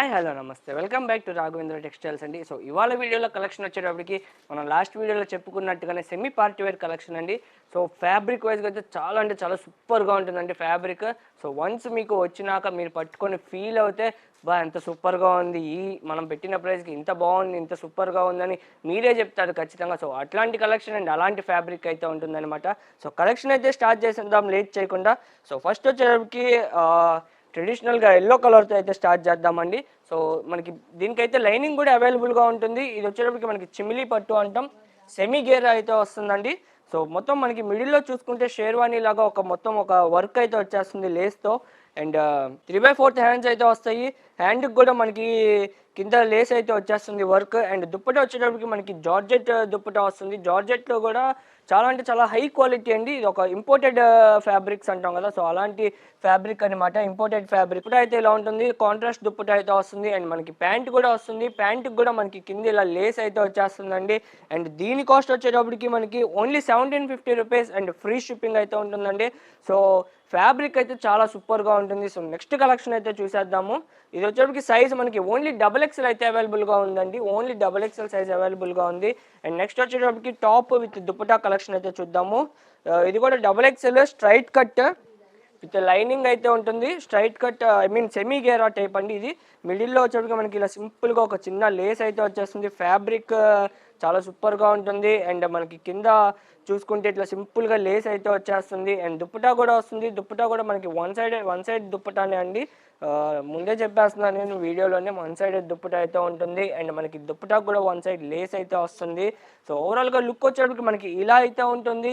Hi hello నమస్తే welcome back to Raghavendra textiles అండి. So ఇవాళ వీడియోలో కలెక్షన్ వచ్చేటప్పటికి మనం లాస్ట్ వీడియోలో చెప్పుకున్నట్టుగానే సెమీ పార్టీ వేర్ కలెక్షన్ అండి. సో ఫ్యాబ్రిక్ వైజ్గా అయితే చాలా అంటే చాలా సూపర్గా ఉంటుందండి ఫ్యాబ్రిక్. సో వన్స్ మీకు వచ్చినాక మీరు పట్టుకొని ఫీల్ అవుతే ఎంత సూపర్గా ఉంది, మనం పెట్టిన ప్రైస్కి ఇంత బాగుంది, ఇంత సూపర్గా ఉందని మీరే చెప్తారు ఖచ్చితంగా. సో అట్లాంటి కలెక్షన్ అండి, అలాంటి ఫ్యాబ్రిక్ అయితే ఉంటుందన్నమాట. సో కలెక్షన్ అయితే స్టార్ట్ చేసేద్దాం లేట్ చేయకుండా. సో ఫస్ట్ వచ్చేటప్పటికి ట్రెడిషనల్గా ఎల్లో కలర్తో అయితే స్టార్ట్ చేద్దామండి. సో మనకి దీనికైతే లైనింగ్ కూడా అవైలబుల్గా ఉంటుంది. ఇది వచ్చేటప్పటికి మనకి చిమిలీ పట్టు అంటాం, సెమీ గేర్ అయితే వస్తుందండి. సో మొత్తం మనకి మిడిల్లో చూసుకుంటే షేర్వానీ లాగా మొత్తం ఒక వర్క్ అయితే వచ్చేస్తుంది లేస్తో. అండ్ 3/4 హ్యాండ్స్ అయితే వస్తాయి. హ్యాండ్కి కూడా మనకి కింద లేస్ అయితే వచ్చేస్తుంది వర్క్. అండ్ దుప్పట వచ్చేటప్పటికి మనకి జార్జెట్ దుప్పట వస్తుంది. జార్జెట్లో కూడా చాలా అంటే చాలా హై క్వాలిటీ అండి. ఇది ఒక ఇంపోర్టెడ్ ఫ్యాబ్రిక్స్ అంటాం కదా, సో అలాంటి ఫ్యాబ్రిక్ అనమాట, ఇంపోర్టెడ్ ఫ్యాబ్రిక్. దుప్పట అయితే ఇలా ఉంటుంది, కాంట్రాస్ట్ దుప్పట అయితే వస్తుంది. అండ్ మనకి ప్యాంట్ కూడా వస్తుంది. ప్యాంట్కి కూడా మనకి కింద ఇలా లేస్ అయితే వచ్చేస్తుందండి. అండ్ దీని కాస్ట్ వచ్చేటప్పటికి మనకి only 1750 rupees and free shipping అయితే ఉంటుందండి. సో ఫ్యాబ్రిక్ అయితే చాలా సూపర్గా ఉంటుంది. సో నెక్స్ట్ కలెక్షన్ అయితే చూసేద్దాము. ఇది వచ్చేటప్పటికి సైజ్ మనకి ఓన్లీ XXL అయితే అవైలబుల్గా ఉందండి. ఓన్లీ XXL సైజ్ అవైలబుల్గా ఉంది. అండ్ నెక్స్ట్ వచ్చేటప్పటికి టాప్ విత్ దుపట్టా కలెక్షన్ అయితే చూద్దాము. ఇది కూడా XXL straight cut with lining అయితే ఉంటుంది. స్ట్రైట్ కట్ సెమీ గేరా టైప్ అండి. ఇది మిడిల్లో వచ్చేటప్పటికి మనకి ఇలా సింపుల్గా ఒక చిన్న లేస్ అయితే వచ్చేస్తుంది. ఫ్యాబ్రిక్ చాలా సూపర్గా ఉంటుంది. అండ్ మనకి కింద చూసుకుంటే ఇట్లా సింపుల్గా లేస్ అయితే వచ్చేస్తుంది. అండ్ దుప్పటా కూడా వస్తుంది. దుప్పటా కూడా మనకి వన్ సైడ్ దుప్పటానే అండి. ముందే చెప్పేస్తున్నాను నేను వీడియోలోనే, వన్ సైడ్ దుప్పటా అయితే ఉంటుంది. అండ్ మనకి దుప్పటా కూడా వన్ సైడ్ లేస్ అయితే వస్తుంది. సో ఓవరాల్గా లుక్ వచ్చేటప్పటికి మనకి ఇలా అయితే ఉంటుంది.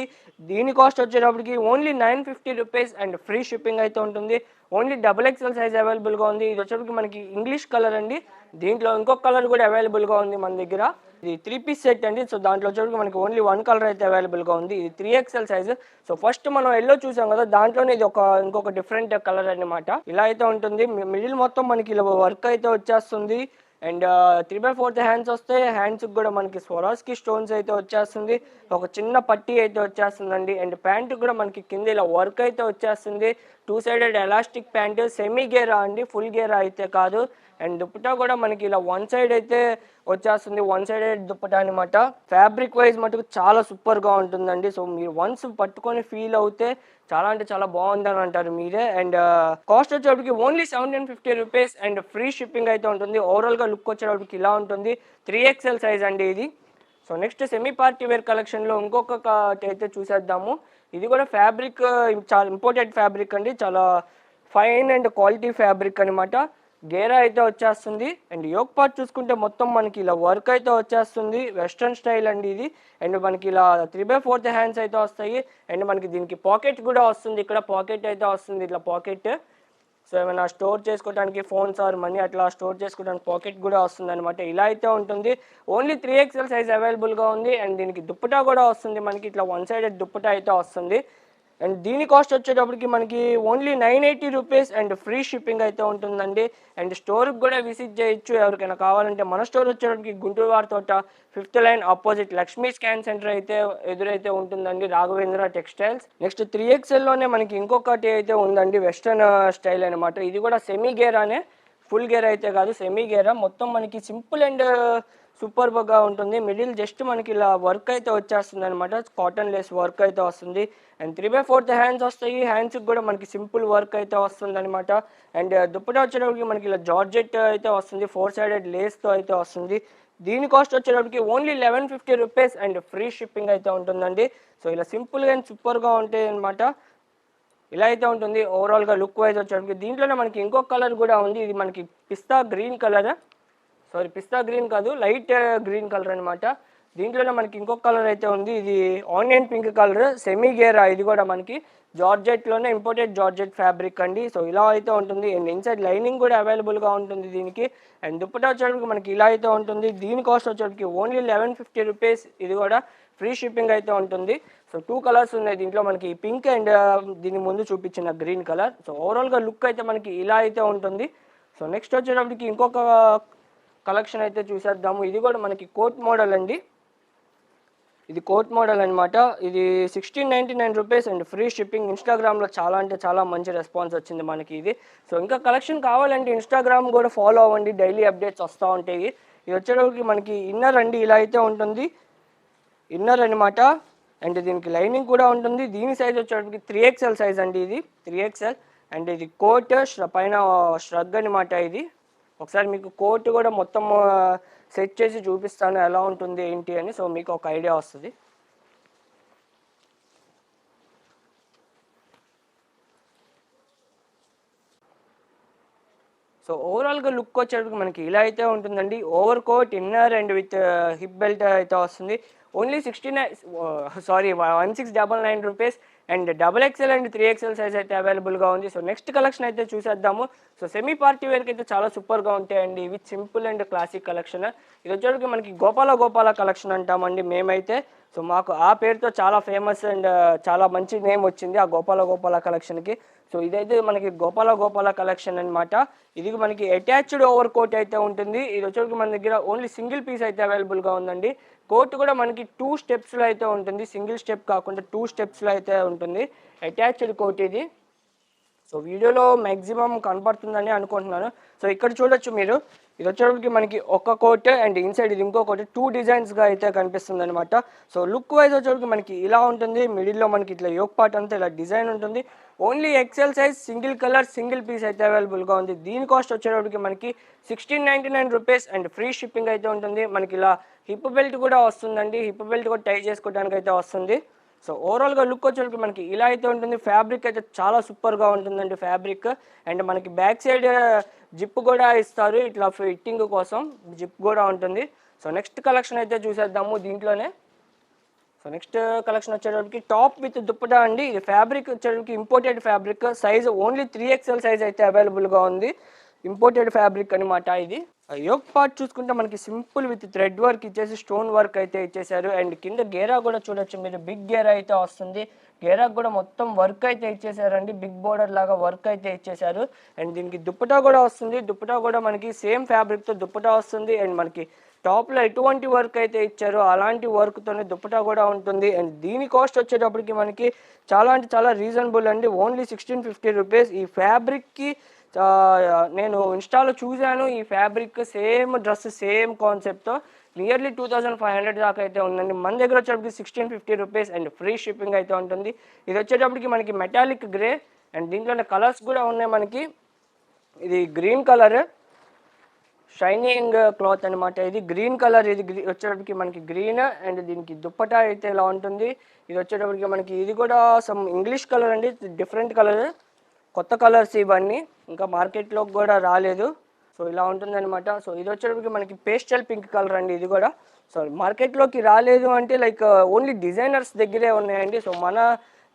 దీని కాస్ట్ వచ్చేటప్పటికి only 950 rupees and free shipping అయితే ఉంటుంది. ఓన్లీ XXL సైజ్ అవైలబుల్గా ఉంది. ఇది వచ్చేటప్పటికి మనకి ఇంగ్లీష్ కలర్ అండి. దీంట్లో ఇంకొక కలర్ కూడా అవైలబుల్గా ఉంది మన దగ్గర. ఇది 3 పీస్ సెట్ అండి. సో దాంట్లో వచ్చేటప్పటికి మనకి ఓన్లీ 1 కలర్ అయితే అవైలబుల్గా ఉంది. ఇది 3XL సైజ్. సో ఫస్ట్ మనం ఎల్లో చూసాం కదా, దాంట్లోనే ఇది ఇంకొక డిఫరెంట్ కలర్ అనమాట. ఇలా అయితే ఉంటుంది. మిడిల్ మొత్తం మనకి ఇలా వర్క్ అయితే వచ్చేస్తుంది. అండ్ 3/4 హ్యాండ్స్ వస్తాయి. హ్యాండ్స్కి కూడా మనకి స్వరాస్కి స్టోన్స్ అయితే వచ్చేస్తుంది. ఒక చిన్న పట్టీ అయితే వచ్చేస్తుందండి. అండ్ ప్యాంట్ కూడా మనకి కింద ఇలా వర్క్ అయితే వచ్చేస్తుంది. 2 సైడెడ్ ఎలాస్టిక్ ప్యాంట్, సెమీ గేరా అండి, ఫుల్ గేరా అయితే కాదు. అండ్ దుప్పటా కూడా మనకి ఇలా వన్ సైడ్ అయితే వచ్చేస్తుంది, వన్ సైడెడ్ దుప్పటా అనమాట. ఫ్యాబ్రిక్ వైజ్ మటుకు చాలా సూపర్గా ఉంటుందండి. సో మీరు వన్స్ పట్టుకొని ఫీల్ అవుతే చాలా అంటే చాలా బాగుందని అంటారు మీరే. అండ్ కాస్ట్ వచ్చేటప్పటికి only 1750 rupees and free shipping అయితే ఉంటుంది. ఓవరాల్గా లుక్ వచ్చేటప్పటికి ఇలా ఉంటుంది. 3XL సైజ్ అండి ఇది. So next semi party wear కలెక్షన్లో ఇంకొకటి అయితే చూసేద్దాము. ఇది కూడా ఫ్యాబ్రిక్ చాలా ఇంపోర్టెడ్ ఫ్యాబ్రిక్ అండి, చాలా ఫైన్ అండ్ క్వాలిటీ ఫ్యాబ్రిక్ అనమాట. గేరా అయితే వచ్చేస్తుంది. అండ్ యోక్ పార్ట్ చూసుకుంటే మొత్తం మనకి ఇలా వర్క్ అయితే వచ్చేస్తుంది. వెస్ట్రన్ స్టైల్ అండి ఇది. అండ్ మనకి ఇలా 3/4 హ్యాండ్స్ అయితే వస్తాయి. అండ్ మనకి దీనికి పాకెట్ కూడా వస్తుంది. ఇక్కడ పాకెట్ అయితే వస్తుంది, ఇట్లా పాకెట్. సో ఏమైనా స్టోర్ చేసుకోవడానికి ఫోన్స్ ఆర్ మనీ అట్లా స్టోర్ చేసుకోవడానికి పాకెట్ కూడా వస్తుంది అనమాట. ఇలా అయితే ఉంటుంది. ఓన్లీ 3XL సైజ్ అవైలబుల్గా ఉంది. అండ్ దీనికి దుప్పటా కూడా వస్తుంది, మనకి ఇట్లా వన్ సైడెడ్ దుప్పటా అయితే వస్తుంది. అండ్ దీని కాస్ట్ వచ్చేటప్పటికి మనకి only 980 rupees and free shipping అయితే ఉంటుందండి. అండ్ స్టోర్కి కూడా విజిట్ చేయొచ్చు ఎవరికైనా కావాలంటే. మన స్టోర్ వచ్చేటప్పటికి గుంటూరు వారి తోట 5th line opposite Lakshmi scan centre అయితే ఎదురైతే ఉంటుందండి, రాఘవేంద్ర టెక్స్టైల్స్. నెక్స్ట్ 3XLలోనే మనకి ఇంకొకటి అయితే ఉందండి, వెస్ట్రన్ స్టైల్ అనమాట. ఇది కూడా సెమీ గేరానే, ఫుల్ గేర్ అయితే కాదు, సెమీ గేరా. మొత్తం మనకి సింపుల్ అండ్ సూపర్గా ఉంటుంది. మిడిల్ జస్ట్ మనకి ఇలా వర్క్ అయితే వచ్చేస్తుంది అనమాట, కాటన్ లేస్ వర్క్ అయితే వస్తుంది. అండ్ 3/4 హ్యాండ్స్ వస్తాయి. హ్యాండ్స్కి కూడా మనకి సింపుల్ వర్క్ అయితే వస్తుంది అనమాట. అండ్ దుప్పటా వచ్చేటప్పటికి మనకి ఇలా జార్జెట్ అయితే వస్తుంది, 4 సైడెడ్ లేస్తో అయితే వస్తుంది. దీని కాస్ట్ వచ్చేటప్పటికి only 1150 rupees and free shipping అయితే ఉంటుందండి. సో ఇలా సింపుల్గా అండ్ సూపర్గా ఉంటాయి అనమాట. ఇలా అయితే ఉంటుంది ఓవరాల్గా లుక్ వైజ్ వచ్చేటప్పటికి. దీంట్లోనే మనకి ఇంకొక కలర్ కూడా ఉంది. ఇది మనకి పిస్తా గ్రీన్ కలర్, సారీ పిస్తా గ్రీన్ కాదు, లైట్ గ్రీన్ కలర్ అనమాట. దీంట్లోనే మనకి ఇంకొక కలర్ అయితే ఉంది. ఇది ఆనియన్ పింక్ కలర్, సెమీ గేరా. ఇది కూడా మనకి జార్జెట్లోనే ఇంపోర్టెడ్ జార్జెట్ ఫ్యాబ్రిక్ అండి. సో ఇలా అయితే ఉంటుంది. అండ్ ఇన్సైడ్ లైనింగ్ కూడా అవైలబుల్గా ఉంటుంది దీనికి. అండ్ దుప్పటా వచ్చేటప్పటికి మనకి ఇలా అయితే ఉంటుంది. దీని కాస్ట్ వచ్చేటప్పటికి ఓన్లీ 1150 రూపీస్. ఇది కూడా ఫ్రీ షిప్పింగ్ అయితే ఉంటుంది. సో 2 కలర్స్ ఉన్నాయి దీంట్లో, మనకి పింక్ అండ్ దీని ముందు చూపించిన గ్రీన్ కలర్. సో ఓవరాల్గా లుక్ అయితే మనకి ఇలా అయితే ఉంటుంది. సో నెక్స్ట్ వచ్చేటప్పటికి ఇంకొక కలెక్షన్ అయితే చూసేద్దాము. ఇది కూడా మనకి కోట్ మోడల్ అండి. ఇది కోట్ మోడల్ అనమాట. ఇది 1699 రూపీస్ అండ్ ఫ్రీ షిప్పింగ్. ఇన్స్టాగ్రామ్లో చాలా అంటే చాలా మంచి రెస్పాన్స్ వచ్చింది మనకి ఇది. సో ఇంకా కలెక్షన్ కావాలంటే ఇన్స్టాగ్రామ్ కూడా ఫాలో అవ్వండి, డైలీ అప్డేట్స్ వస్తూ ఉంటాయి. ఇది వచ్చేటప్పటికి మనకి ఇన్నర్ అండి ఇలా అయితే ఉంటుంది, ఇన్నర్ అనమాట. అండ్ దీనికి లైనింగ్ కూడా ఉంటుంది. దీని సైజ్ వచ్చేటప్పటికి 3XL సైజ్ అండి, ఇది 3XL. అండ్ ఇది కోట్ పైన ష్రగ్ అనమాట. ఇది ఒకసారి మీకు కోట్ కూడా మొత్తం సెట్ చేసి చూపిస్తాను ఎలా ఉంటుంది ఏంటి అని, సో మీకు ఒక ఐడియా వస్తుంది. సో ఓవరాల్గా లుక్ వచ్చేటప్పటికి మనకి ఇలా అయితే ఉంటుందండి. Overcoat, inner and with hip belt అయితే వస్తుంది. Only 1699 rupees and XXL and 3XL size అయితే అవైలబుల్గా ఉంది. సో నెక్స్ట్ కలెక్షన్ అయితే చూసేద్దాము. సో సెమీ పార్టీ వేర్కి అయితే చాలా సూపర్గా ఉంటాయండి ఇవి, సింపుల్ అండ్ క్లాసిక్ కలెక్షన్. ఇది వచ్చేటప్పటికి మనకి గోపాల కలెక్షన్ అంటామండి మేమైతే. సో మాకు ఆ పేరుతో చాలా ఫేమస్ అండ్ చాలా మంచి నేమ్ వచ్చింది ఆ గోపాల కలెక్షన్కి. సో ఇదైతే మనకి గోపాల కలెక్షన్ అనమాట. ఇది మనకి అటాచ్డ్ ఓవర్ కోట్ అయితే ఉంటుంది. ఇది వచ్చేటప్పటికి మన దగ్గర ఓన్లీ సింగిల్ పీస్ అయితే అవైలబుల్గా ఉందండి. కోట్ కూడా మనకి 2 స్టెప్స్లో అయితే ఉంటుంది, సింగిల్ స్టెప్ కాకుండా 2 స్టెప్స్లో అయితే ఉంటుంది అటాచ్డ్ కోట్ ఇది. సో వీడియోలో మ్యాక్సిమం కనపడుతుందని అనుకుంటున్నాను. సో ఇక్కడ చూడొచ్చు మీరు, ఇది వచ్చేటప్పటికి మనకి ఒక కోట్ అండ్ ఇన్సైడ్ ఇది ఇంకో కోట్, 2 డిజైన్స్గా అయితే కనిపిస్తుంది అనమాట. సో లుక్ వైజ్ వచ్చేటప్పటికి మనకి ఇలా ఉంటుంది. మిడిల్లో మనకి ఇట్లా యోక్ పార్ట్ అంతా ఇలా డిజైన్ ఉంటుంది. Only XL size, single colour, single piece అయితే అవైలబుల్గా ఉంది. దీని కాస్ట్ వచ్చేటప్పటికి మనకి 1699 రూపీస్ అండ్ ఫ్రీ షిప్పింగ్ అయితే ఉంటుంది. మనకి ఇలా హిప్ బెల్ట్ కూడా వస్తుందండి, హిప్ బెల్ట్ కూడా టై చేసుకోవడానికి అయితే వస్తుంది. సో ఓవరాల్గా లుక్ వచ్చేటప్పటికి మనకి ఇలా అయితే ఉంటుంది. ఫ్యాబ్రిక్ అయితే చాలా సూపర్గా ఉంటుందండి ఫ్యాబ్రిక్. అండ్ మనకి బ్యాక్ సైడ్ జిప్ కూడా ఇస్తారు, ఇట్లా ఫిట్టింగ్ కోసం జిప్ కూడా ఉంటుంది. సో నెక్స్ట్ కలెక్షన్ అయితే చూసేద్దాము దీంట్లోనే. సో నెక్స్ట్ కలెక్షన్ వచ్చేటప్పటికి టాప్ విత్ దుప్పటా అండి. ఇది ఫ్యాబ్రిక్ వచ్చేటప్పటికి imported fabric, size only 3XL size అయితే అవైలబుల్గా ఉంది. ఇంపోర్టెడ్ ఫ్యాబ్రిక్ అనమాట ఇది. యోక్ పార్ట్ చూసుకుంటే మనకి సింపుల్ విత్ థ్రెడ్ వర్క్ ఇచ్చేసి స్టోన్ వర్క్ అయితే ఇచ్చేసారు. అండ్ కింద గేరా కూడా చూడొచ్చు మీరు, బిగ్ గేరా అయితే వస్తుంది. గేరాకు కూడా మొత్తం వర్క్ అయితే ఇచ్చేసారండి, బిగ్ బోర్డర్ లాగా వర్క్ అయితే ఇచ్చేసారు. అండ్ దీనికి దుప్పటా కూడా వస్తుంది. దుప్పటా కూడా మనకి సేమ్ ఫ్యాబ్రిక్తో దుప్పటా వస్తుంది. అండ్ మనకి టాప్లో ఎటువంటి వర్క్ అయితే ఇచ్చారో అలాంటి వర్క్తోనే దుప్పటా కూడా ఉంటుంది. అండ్ దీని కాస్ట్ వచ్చేటప్పటికి మనకి చాలా అంటే చాలా రీజనబుల్ అండి, ఓన్లీ 1650 రూపీస్. ఈ ఫ్యాబ్రిక్కి నేను ఇన్స్టాలో చూశాను, ఈ ఫ్యాబ్రిక్ సేమ్ డ్రెస్ సేమ్ కాన్సెప్ట్తో నియర్లీ 2500 దాకా అయితే ఉందండి. మన దగ్గర వచ్చేటప్పటికి 1650 రూపీస్ అండ్ ఫ్రీ షిప్పింగ్ అయితే ఉంటుంది. ఇది వచ్చేటప్పటికి మనకి మెటాలిక్ గ్రే అండ్ దీంట్లోనే కలర్స్ కూడా ఉన్నాయి మనకి. ఇది గ్రీన్ కలర్ షైనింగ్ క్లాత్ అనమాట, ఇది గ్రీన్ కలర్. ఇది వచ్చేటప్పటికి మనకి గ్రీన్ అండ్ దీనికి దుప్పటా అయితే ఇలా ఉంటుంది. ఇది వచ్చేటప్పటికి మనకి ఇది కూడా సమ్ ఇంగ్లీష్ కలర్ అండి, డిఫరెంట్ కలర్, కొత్త కలర్స్ ఇవన్నీ, ఇంకా మార్కెట్లో కూడా రాలేదు. సో ఇలా ఉంటుందన్నమాట. సో ఇది వచ్చేటప్పటికి మనకి పేస్టల్ పింక్ కలర్ అండి, ఇది కూడా. సో మార్కెట్లోకి రాలేదు అంటే లైక్ ఓన్లీ డిజైనర్స్ దగ్గరే ఉన్నాయండి. సో మన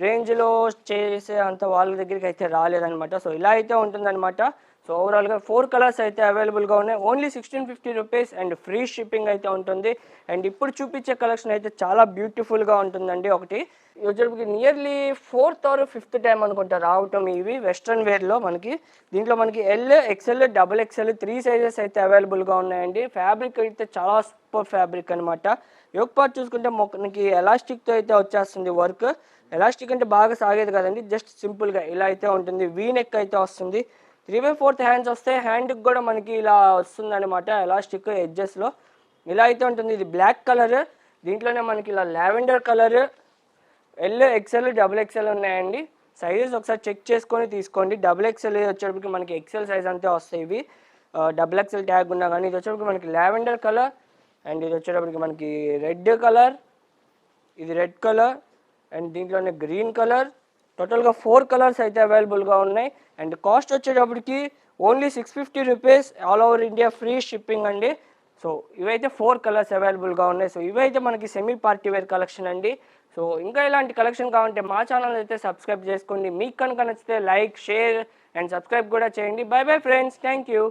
రేంజ్లో చేసే అంత వాళ్ళ దగ్గరికి అయితే రాలేదనమాట. సో ఇలా అయితే ఉంటుందన్నమాట. సో ఓవరాల్గా 4 కలర్స్ అయితే అవైలబుల్గా ఉన్నాయి. Only 1650 rupees and free shipping అయితే ఉంటుంది. అండ్ ఇప్పుడు చూపించే కలెక్షన్ అయితే చాలా బ్యూటిఫుల్గా ఉంటుందండి. ఒకటి వచ్చేటప్పటికి nearly 4th or 5th time అనుకుంటా రావటం ఇవి వెస్ట్రన్ వేర్లో మనకి. దీంట్లో మనకి L, XL, XXL 3 సైజెస్ అయితే అవైలబుల్గా ఉన్నాయండి. ఫ్యాబ్రిక్ అయితే చాలా సూపర్ ఫ్యాబ్రిక్ అనమాట. యోక్ పార్ట్ చూసుకుంటే మనకి ఎలాస్టిక్తో అయితే వచ్చేస్తుంది వర్క్. ఎలాస్టిక్ అంటే బాగా సాగేది కదండి, జస్ట్ సింపుల్గా ఇలా అయితే ఉంటుంది. వీ నెక్ అయితే వస్తుంది. 3/4 హ్యాండ్స్ వస్తే హ్యాండ్కి కూడా మనకి ఇలా వస్తుంది అనమాట ఎలాస్టిక్ ఎడ్జెస్లో. ఇలా అయితే ఉంటుంది. ఇది బ్లాక్ కలర్, దీంట్లోనే మనకి ఇలా lavender colour, L, XL, XXL ఉన్నాయండి. సైజెస్ ఒకసారి చెక్ చేసుకొని తీసుకోండి. XXL వచ్చేటప్పటికి మనకి XL సైజ్ అంతే వస్తాయి ఇవి, XXL ట్యాగ్ ఉన్నా కానీ. ఇది వచ్చేటప్పటికి మనకి లావెండర్ కలర్ అండ్ ఇది వచ్చేటప్పటికి మనకి రెడ్ కలర్, ఇది రెడ్ కలర్ అండ్ దీంట్లోనే గ్రీన్ కలర్. టోటల్గా 4 కలర్స్ అయితే అవైలబుల్గా ఉన్నాయి. అండ్ కాస్ట్ వచ్చేటప్పటికి only 650 rupees, all over India free shipping అండి. సో ఇవైతే 4 కలర్స్ అవైలబుల్గా ఉన్నాయి. సో ఇవైతే మనకి సెమీ పార్టీ వేర్ కలెక్షన్ అండి. సో ఇంకా ఇలాంటి కలెక్షన్ కావాలంటే మా ఛానల్ అయితే సబ్స్క్రైబ్ చేసుకోండి. మీకు కనుక నచ్చితే లైక్, షేర్ అండ్ సబ్స్క్రైబ్ కూడా చేయండి. By bye friends, thank you.